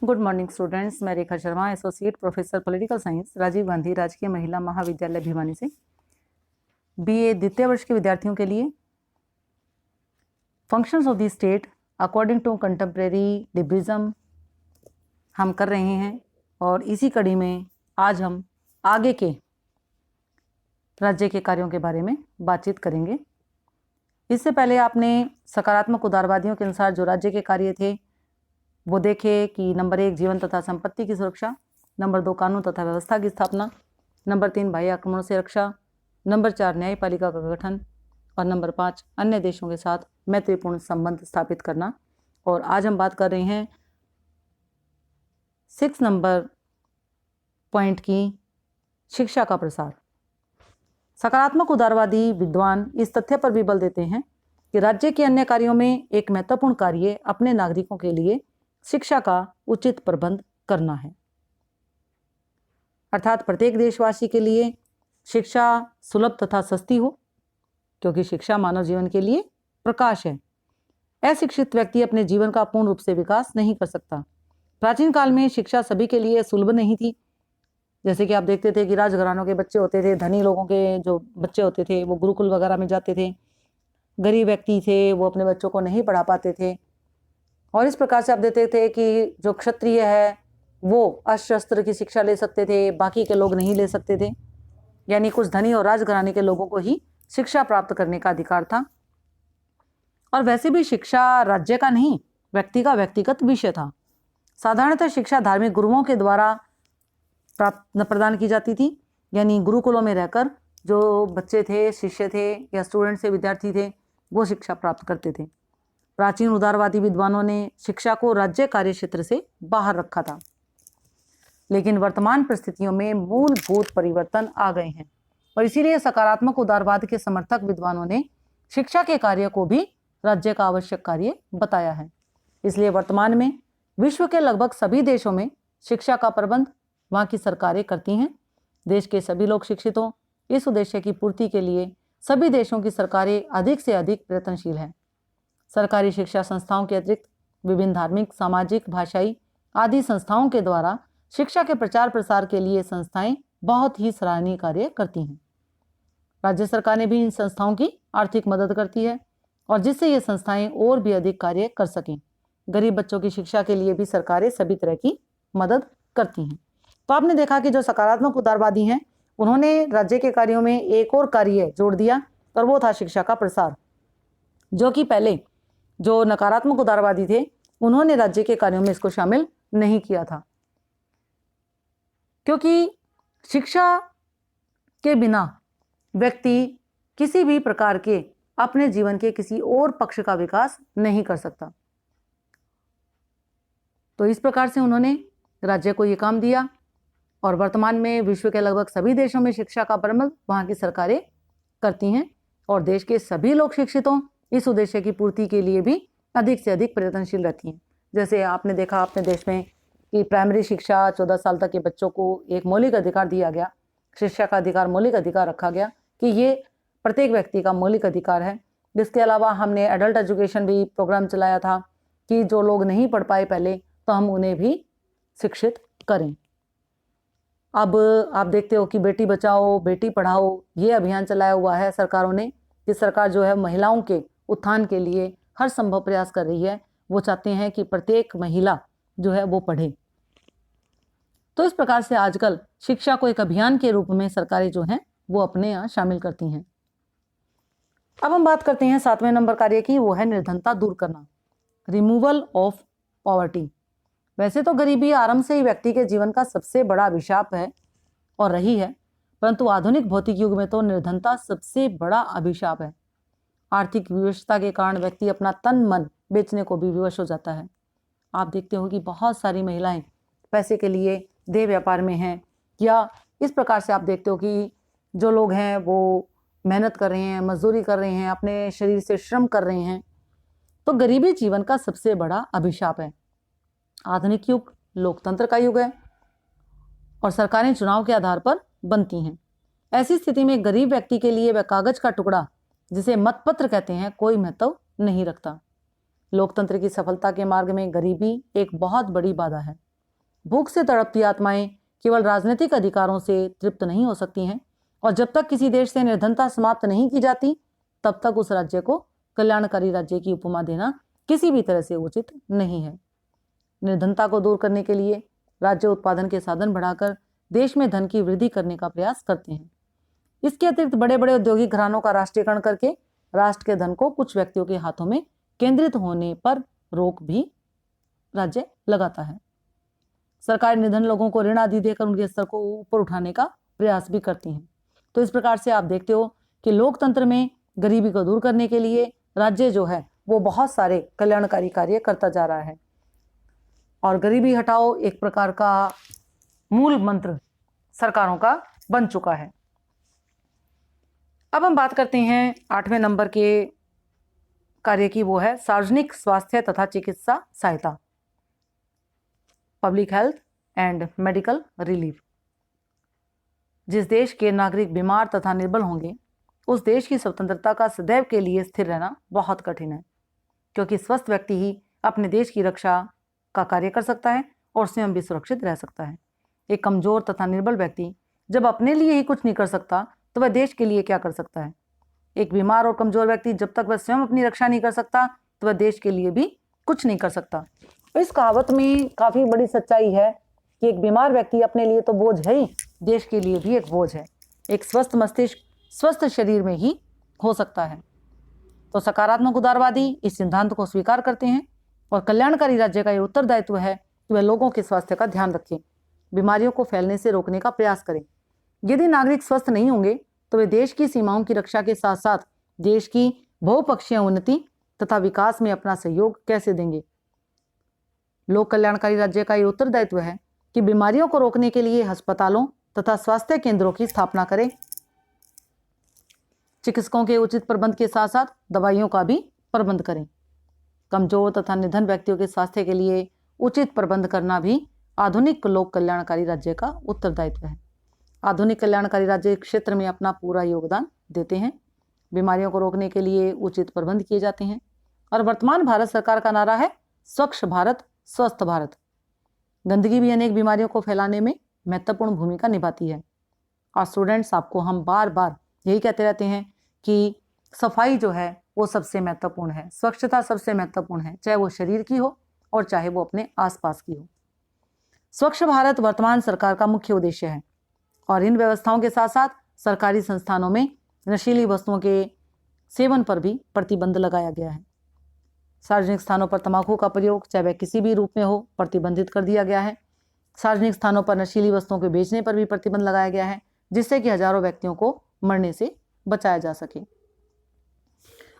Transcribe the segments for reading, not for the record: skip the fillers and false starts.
Good morning students, मैं Rekha Sharma, associate professor political science, Rajiv Gandhi Rajkiya Mahila महाविद्यालय भिवानी से बीए द्वितीय वर्ष के विद्यार्थियों के लिए functions of the state according to contemporary liberalism हम कर रहे हैं। और इसी कड़ी में आज हम आगे के राज्य के कार्यों के बारे में बातचीत करेंगे। इससे पहले आपने सकारात्मक उदारवादियों के अनुसार जो राज्य के कार्य थे वो देखे कि नंबर 1 जीवन तथा संपत्ति की सुरक्षा, नंबर 2 कानून तथा व्यवस्था की स्थापना, नंबर 3 बाह्य आक्रमणों से रक्षा, नंबर 4 न्यायपालिका का गठन और नंबर 5 अन्य देशों के साथ मैत्रीपूर्ण संबंध स्थापित करना। और आज हम बात कर रहे हैं 6 नंबर पॉइंट की शिक्षा का प्रसार। सकारात्मक उदारवादी विद्वान इस तथ्य पर भी बल देते हैं कि राज्य के अन्य कार्यों में एक महत्वपूर्ण कार्य अपने नागरिकों के लिए शिक्षा का उचित प्रबंध करना है, अर्थात प्रत्येक देशवासी के लिए शिक्षा सुलभ तथा सस्ती हो, क्योंकि शिक्षा मानव जीवन के लिए प्रकाश है। अशिक्षित व्यक्ति अपने जीवन का पूर्ण रूप से विकास नहीं कर सकता। प्राचीन काल में शिक्षा सभी के लिए सुलभ नहीं थी। जैसे कि आप देखते थे कि राजघरानों के बच्चे होते थे, धनी लोगों के जो बच्चे होते थे वो गुरुकुल वगैरह में जाते थे, गरीब व्यक्ति थे वो अपने बच्चों को नहीं पढ़ा पाते थे। और इस प्रकार से आप देखते थे कि जो क्षत्रिय है वो अस्त्र शस्त्र की शिक्षा ले सकते थे, बाकी के लोग नहीं ले सकते थे। यानी कुछ धनी और राजघराने के लोगों को ही शिक्षा प्राप्त करने का अधिकार था। और वैसे भी शिक्षा राज्य का नहीं, व्यक्ति का व्यक्तिगत विषय था। साधारणतः शिक्षा धार्मिक गुरुओं के द्वारा प्रदान की जाती थी, यानी गुरुकुलों में रहकर जो बच्चे थे, शिष्य थे या स्टूडेंट से विद्यार्थी थे वो शिक्षा प्राप्त करते थे। प्राचीन उदारवादी विद्वानों ने शिक्षा को राज्य कार्य क्षेत्र से बाहर रखा था, लेकिन वर्तमान परिस्थितियों में मूलभूत परिवर्तन आ गए हैं और इसीलिए सकारात्मक उदारवाद के समर्थक विद्वानों ने शिक्षा के कार्य को भी राज्य का आवश्यक कार्य बताया है। इसलिए वर्तमान में विश्व के लगभग सभी देशों में शिक्षा का प्रबंध वहाँ की सरकारें करती हैं। देश के सभी लोग शिक्षित हों, इस उद्देश्य की पूर्ति के लिए सभी देशों की सरकारें अधिक से अधिक प्रयत्नशील हैं। सरकारी शिक्षा संस्थाओं के अतिरिक्त विभिन्न धार्मिक, सामाजिक, भाषाई आदि संस्थाओं के द्वारा शिक्षा के प्रचार प्रसार के लिए संस्थाएं बहुत ही सराहनीय कार्य करती हैं। राज्य सरकारें भी इन संस्थाओं की आर्थिक मदद करती है और जिससे ये संस्थाएं और भी अधिक कार्य कर सकें। गरीब बच्चों की शिक्षा के लिए भी सरकारें सभी तरह की मदद करती हैं। तो आपने देखा कि जो सकारात्मक उदारवादी हैं उन्होंने राज्य के कार्यों में एक और कार्य जोड़ दिया और वो था शिक्षा का प्रसार, जो कि पहले जो नकारात्मक उदारवादी थे उन्होंने राज्य के कार्यों में इसको शामिल नहीं किया था, क्योंकि शिक्षा के बिना व्यक्ति किसी भी प्रकार के अपने जीवन के किसी और पक्ष का विकास नहीं कर सकता। तो इस प्रकार से उन्होंने राज्य को ये काम दिया और वर्तमान में विश्व के लगभग सभी देशों में शिक्षा का प्रबंध वहाँ की सरकारें करती हैं और देश के सभी लोग शिक्षित हों, इस उद्देश्य की पूर्ति के लिए भी अधिक से अधिक प्रयत्नशील रहती हैं। जैसे आपने देखा अपने देश में कि प्राइमरी शिक्षा 14 साल तक के बच्चों को एक मौलिक अधिकार दिया गया, शिक्षा का अधिकार मौलिक अधिकार रखा गया कि ये प्रत्येक व्यक्ति का मौलिक अधिकार है। जिसके अलावा हमने एडल्ट एजुकेशन भी प्रोग्राम चलाया था कि जो लोग नहीं पढ़ पाए पहले तो हम उन्हें भी शिक्षित करें। अब आप देखते हो कि बेटी बचाओ बेटी पढ़ाओ ये अभियान चलाया हुआ है सरकारों ने, कि सरकार जो है महिलाओं के उत्थान के लिए हर संभव प्रयास कर रही है। वो चाहते हैं कि प्रत्येक महिला जो है वो पढ़े। तो इस प्रकार से आजकल शिक्षा को एक अभियान के रूप में सरकारें जो हैं वो अपने यहाँ शामिल करती हैं। अब हम बात करते हैं 7वें नंबर कार्य की, वो है निर्धनता दूर करना, रिमूवल ऑफ पॉवर्टी। वैसे तो गरीबी आरंभ से ही व्यक्ति के जीवन का सबसे बड़ा अभिशाप है और रही है, परंतु आधुनिक भौतिक युग में तो निर्धनता सबसे बड़ा अभिशाप है। आर्थिक विवशता के कारण व्यक्ति अपना तन मन बेचने को भी विवश हो जाता है। आप देखते हो कि बहुत सारी महिलाएं पैसे के लिए देह व्यापार में हैं, या इस प्रकार से आप देखते हो कि जो लोग हैं वो मेहनत कर रहे हैं, मजदूरी कर रहे हैं, अपने शरीर से श्रम कर रहे हैं। तो गरीबी जीवन का सबसे बड़ा अभिशाप है। आधुनिक युग लोकतंत्र का युग है और सरकारें चुनाव के आधार पर बनती हैं। ऐसी स्थिति में गरीब व्यक्ति के लिए वह कागज का टुकड़ा जिसे मतपत्र कहते हैं कोई महत्व नहीं रखता। लोकतंत्र की सफलता के मार्ग में गरीबी एक बहुत बड़ी बाधा है। भूख से तड़पती आत्माएं केवल राजनीतिक अधिकारों से तृप्त नहीं हो सकती हैं, और जब तक किसी देश से निर्धनता समाप्त नहीं की जाती तब तक उस राज्य को कल्याणकारी राज्य की उपमा देना किसी भी तरह से उचित नहीं है। निर्धनता को दूर करने के लिए राज्य उत्पादन के साधन बढ़ाकर देश में धन की वृद्धि करने का प्रयास करते हैं। इसके अतिरिक्त बड़े बड़े औद्योगिक घरानों का राष्ट्रीयकरण करके राष्ट्र के धन को कुछ व्यक्तियों के हाथों में केंद्रित होने पर रोक भी राज्य लगाता है। सरकार निर्धन लोगों को ऋण आदि देकर उनके स्तर को ऊपर उठाने का प्रयास भी करती हैं। तो इस प्रकार से आप देखते हो कि लोकतंत्र में गरीबी को दूर करने के लिए राज्य जो है वो बहुत सारे कल्याणकारी कार्य करता जा रहा है, और गरीबी हटाओ एक प्रकार का मूल मंत्र सरकारों का बन चुका है। अब हम बात करते हैं 8वें नंबर के कार्य की, वो है सार्वजनिक स्वास्थ्य तथा चिकित्सा सहायता, public health and medical relief. जिस देश के नागरिक बीमार तथा निर्बल होंगे उस देश की स्वतंत्रता का सदैव के लिए स्थिर रहना बहुत कठिन है, क्योंकि स्वस्थ व्यक्ति ही अपने देश की रक्षा का कार्य कर सकता है और स्वयं भी सुरक्षित रह सकता है। एक कमजोर तथा निर्बल व्यक्ति जब अपने लिए ही कुछ नहीं कर सकता तो वह देश के लिए क्या कर सकता है। एक बीमार और कमजोर व्यक्ति जब तक वह स्वयं अपनी रक्षा नहीं कर सकता तो वह देश के लिए भी कुछ नहीं कर सकता। इस कहावत में काफ़ी बड़ी सच्चाई है कि एक बीमार व्यक्ति अपने लिए तो बोझ है ही, देश के लिए भी एक बोझ है। एक स्वस्थ मस्तिष्क स्वस्थ शरीर में ही हो सकता है। तो सकारात्मक उदारवादी इस सिद्धांत को स्वीकार करते हैं और कल्याणकारी राज्य का ये उत्तरदायित्व है कि वह लोगों के स्वास्थ्य का ध्यान रखें, बीमारियों को फैलने से रोकने का प्रयास करें। यदि नागरिक स्वस्थ नहीं होंगे तो वे देश की सीमाओं की रक्षा के साथ साथ देश की बहुपक्षीय उन्नति तथा विकास में अपना सहयोग कैसे देंगे। लोक कल्याणकारी राज्य का ये उत्तरदायित्व है कि बीमारियों को रोकने के लिए अस्पतालों तथा स्वास्थ्य केंद्रों की स्थापना करें, चिकित्सकों के उचित प्रबंध के साथ साथ दवाइयों का भी प्रबंध करें। कमजोर तथा निधन व्यक्तियों के स्वास्थ्य के लिए उचित प्रबंध करना भी आधुनिक लोक कल्याणकारी राज्य का उत्तरदायित्व है। आधुनिक कल्याणकारी राज्य क्षेत्र में अपना पूरा योगदान देते हैं। बीमारियों को रोकने के लिए उचित प्रबंध किए जाते हैं और वर्तमान भारत सरकार का नारा है स्वच्छ भारत स्वस्थ भारत। गंदगी भी अनेक बीमारियों को फैलाने में महत्वपूर्ण भूमिका निभाती है। और स्टूडेंट्स, आपको हम बार बार यही कहते रहते हैं कि सफाई जो है वो सबसे महत्वपूर्ण है, स्वच्छता सबसे महत्वपूर्ण है, चाहे वो शरीर की हो और चाहे वो अपने आसपास की हो। स्वच्छ भारत वर्तमान सरकार का मुख्य उद्देश्य है और इन व्यवस्थाओं के साथ साथ सरकारी संस्थानों में नशीली वस्तुओं के सेवन पर भी प्रतिबंध लगाया गया है। सार्वजनिक स्थानों पर तंबाकू का प्रयोग चाहे वह किसी भी रूप में हो प्रतिबंधित कर दिया गया है। सार्वजनिक स्थानों पर नशीली वस्तुओं के बेचने पर भी प्रतिबंध लगाया गया है, जिससे कि हजारों व्यक्तियों को मरने से बचाया जा सके।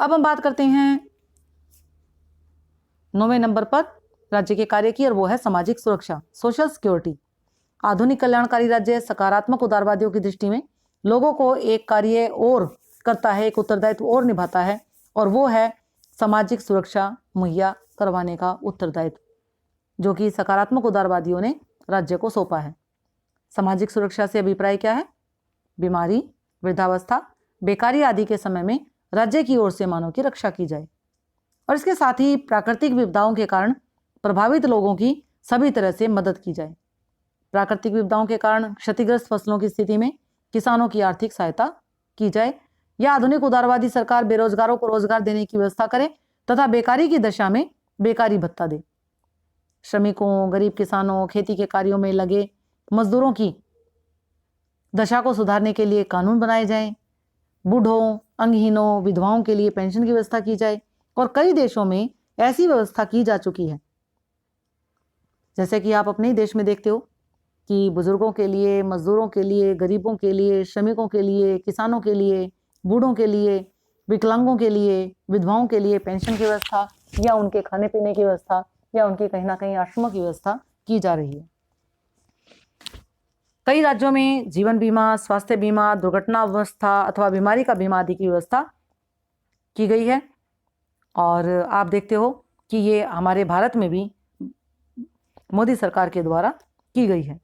अब हम बात करते हैं 9वें नंबर पर राज्य के कार्य की, और वो है सामाजिक सुरक्षा, सोशल सिक्योरिटी। आधुनिक कल्याणकारी राज्य सकारात्मक उदारवादियों की दृष्टि में लोगों को एक कार्य और करता है, एक उत्तरदायित्व और निभाता है, और वो है सामाजिक सुरक्षा मुहैया करवाने का उत्तरदायित्व, जो कि सकारात्मक उदारवादियों ने राज्य को सौंपा है। सामाजिक सुरक्षा से अभिप्राय क्या है? बीमारी, वृद्धावस्था, बेकारी आदि के समय में राज्य की ओर से मानव की रक्षा की जाए, और इसके साथ ही प्राकृतिक विपदाओं के कारण प्रभावित लोगों की सभी तरह से मदद की जाए। प्राकृतिक विपदाओं के कारण क्षतिग्रस्त फसलों की स्थिति में किसानों की आर्थिक सहायता की जाए, या आधुनिक उदारवादी सरकार बेरोजगारों को रोजगार देने की व्यवस्था करे तथा बेकारी की दशा में बेकारी भत्ता दे। श्रमिकों, गरीब किसानों, खेती के कार्यों में लगे मजदूरों की दशा को सुधारने के लिए कानून बनाए जाएं। बूढ़ों, अंगहीनों, विधवाओं के लिए पेंशन की व्यवस्था की जाए, और कई देशों में ऐसी व्यवस्था की जा चुकी है। जैसे कि आप अपने ही देश में देखते हो कि बुजुर्गों के लिए, मजदूरों के लिए, गरीबों के लिए, श्रमिकों के लिए, किसानों के लिए, बूढ़ों के लिए, विकलांगों के लिए, विधवाओं के लिए पेंशन की व्यवस्था, या उनके खाने पीने की व्यवस्था, या उनकी कहीं ना कहीं आश्रमों की व्यवस्था की जा रही है। कई राज्यों में जीवन बीमा, स्वास्थ्य बीमा, दुर्घटना अवस्था अथवा बीमारी का बीमा आदि की व्यवस्था की गई है, और आप देखते हो कि ये हमारे भारत में भी मोदी सरकार के द्वारा की गई है।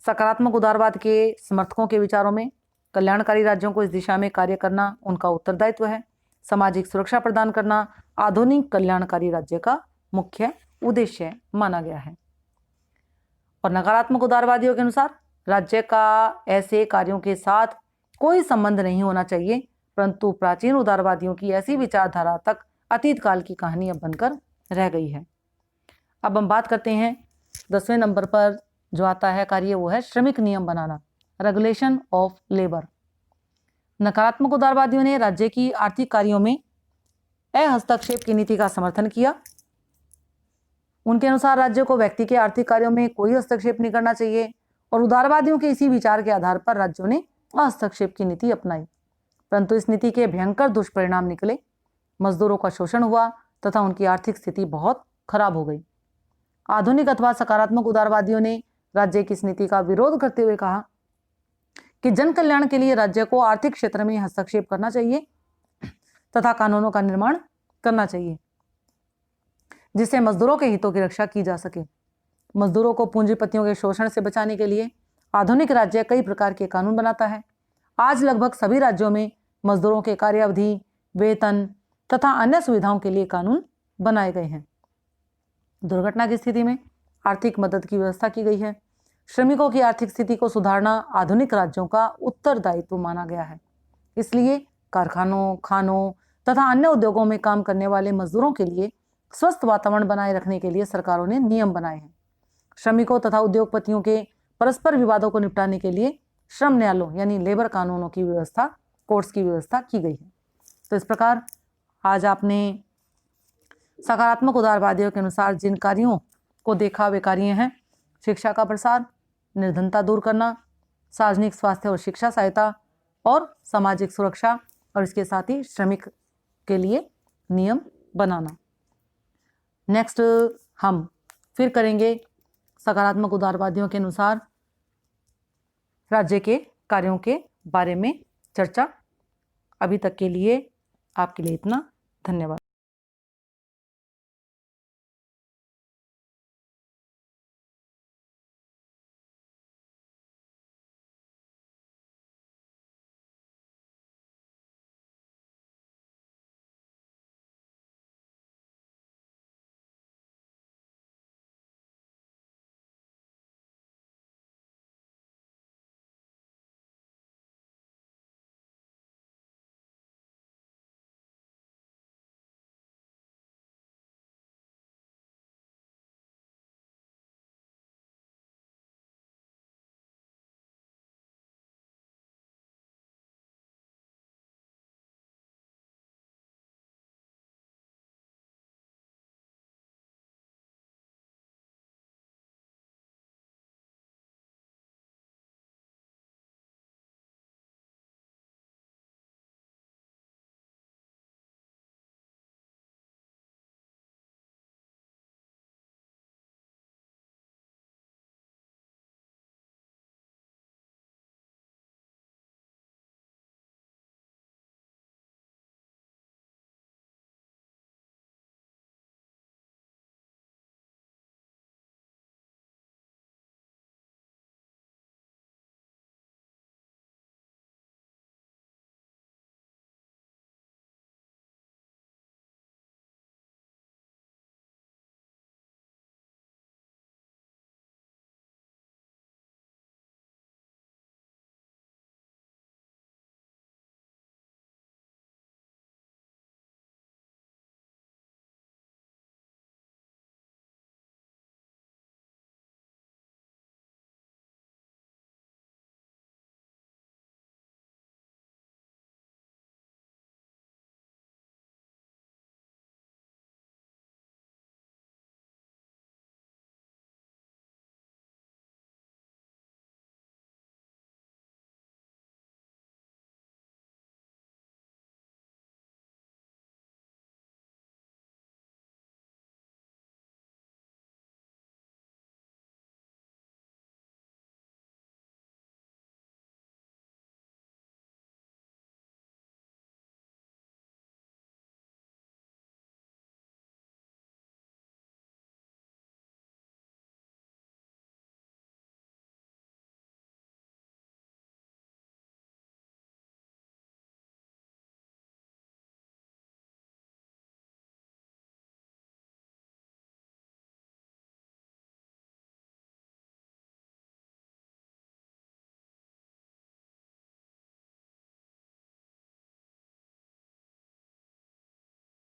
सकारात्मक उदारवाद के समर्थकों के विचारों में कल्याणकारी राज्यों को इस दिशा में कार्य करना उनका उत्तरदायित्व है। सामाजिक सुरक्षा प्रदान करना आधुनिक कल्याणकारी राज्य का मुख्य उद्देश्य माना गया है। और नकारात्मक उदारवादियों के अनुसार राज्य का ऐसे कार्यों के साथ कोई संबंध नहीं होना चाहिए, परंतु प्राचीन उदारवादियों की ऐसी विचारधारा तक अतीत काल की कहानी अब बनकर रह गई है। अब हम बात करते हैं 10वें नंबर पर जो आता है कार्य, वो है श्रमिक नियम बनाना, रेगुलेशन ऑफ लेबर। नकारात्मक उदारवादियों ने राज्य की आर्थिक कार्यों में हस्तक्षेप की नीति का समर्थन किया। उनके अनुसार राज्य को व्यक्ति के आर्थिक कार्यों में कोई हस्तक्षेप नहीं करना चाहिए, और उदारवादियों के इसी विचार के आधार पर राज्यों ने हस्तक्षेप की नीति अपनाई। परंतु इस नीति के भयंकर दुष्परिणाम निकले। मजदूरों का शोषण हुआ तथा उनकी आर्थिक स्थिति बहुत खराब हो गई। आधुनिक अथवा सकारात्मक उदारवादियों ने राज्य की इस नीति का विरोध करते हुए कहा कि जन कल्याण के लिए राज्य को आर्थिक क्षेत्र में हस्तक्षेप करना चाहिए तथा कानूनों का निर्माण करना चाहिए जिससे मजदूरों के हितों की रक्षा की जा सके। मजदूरों को पूंजीपतियों के शोषण से बचाने के लिए आधुनिक राज्य कई प्रकार के कानून बनाता है। आज लगभग सभी राज्यों में मजदूरों के कार्य अवधि, वेतन तथा अन्य सुविधाओं के लिए कानून बनाए गए हैं। दुर्घटना की स्थिति में आर्थिक मदद की व्यवस्था की गई है। श्रमिकों की आर्थिक स्थिति को सुधारना आधुनिक राज्यों का उत्तरदायित्व माना गया है। इसलिए कारखानों, खानों तथा अन्य उद्योगों में काम करने वाले मजदूरों के लिए स्वस्थ वातावरण बनाए रखने के लिए सरकारों ने नियम बनाए हैं। श्रमिकों तथा उद्योगपतियों के परस्पर विवादों को निपटाने के लिए श्रम न्यायालयों यानी लेबर कानूनों की व्यवस्था, कोर्ट्स की व्यवस्था की गई है। तो इस प्रकार आज आपने सकारात्मक उदारवादियों के अनुसार जिन कार्यों को देखा वे कार्य हैं शिक्षा का प्रसार, निर्धनता दूर करना, सार्वजनिक स्वास्थ्य और शिक्षा सहायता और सामाजिक सुरक्षा, और इसके साथ ही श्रमिक के लिए नियम बनाना। नेक्स्ट हम फिर करेंगे सकारात्मक उदारवादियों के अनुसार राज्य के कार्यों के बारे में चर्चा। अभी तक के लिए आपके लिए इतना। धन्यवाद।